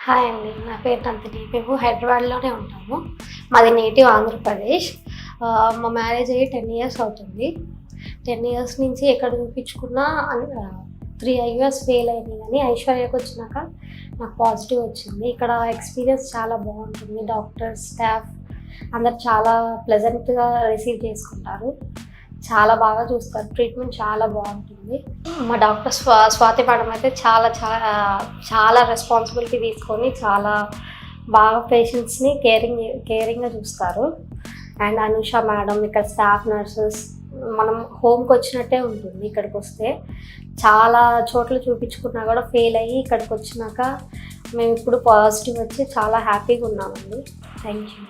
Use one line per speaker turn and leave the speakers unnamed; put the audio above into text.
Hi అండి. నా పేరు నందిని. మేము హైదరాబాద్లోనే ఉంటాము. మాది నేటివ్ ఆంధ్రప్రదేశ్. మా మ్యారేజ్ అయ్యి 10 ఇయర్స్ అవుతుంది. 10 ఇయర్స్ నుంచి ఎక్కడ చూపించుకున్నా 3 ఐవీఎఫ్స్ ఫెయిల్ అయినాయి, కానీ ఐశ్వర్యకు వచ్చినాక నాకు పాజిటివ్ వచ్చింది. ఇక్కడ ఎక్స్పీరియన్స్ చాలా బాగుంటుంది. డాక్టర్స్, స్టాఫ్ అందరు చాలా ప్లెజెంట్గా రిసీవ్ చేసుకుంటారు. చాలా బాగా చూస్తారు. ట్రీట్మెంట్ చాలా బాగుంటుంది. మా డాక్టర్ స్వాతి మేడం అయితే చాలా చాలా చాలా రెస్పాన్సిబిలిటీ తీసుకొని చాలా బాగా పేషెంట్స్ని కేరింగ్గా చూస్తారు. అండ్ అనుష మేడం, ఇక్కడ స్టాఫ్ నర్సెస్, మనం హోమ్కి వచ్చినట్టే ఉంటుంది. ఇక్కడికి వస్తే చాలా చోట్ల చూపించుకున్నా కూడా ఫెయిల్ అయ్యి ఇక్కడికి వచ్చినాక మేము ఇప్పుడు పాజిటివ్ వచ్చి చాలా హ్యాపీగా ఉన్నామండి. Thank you.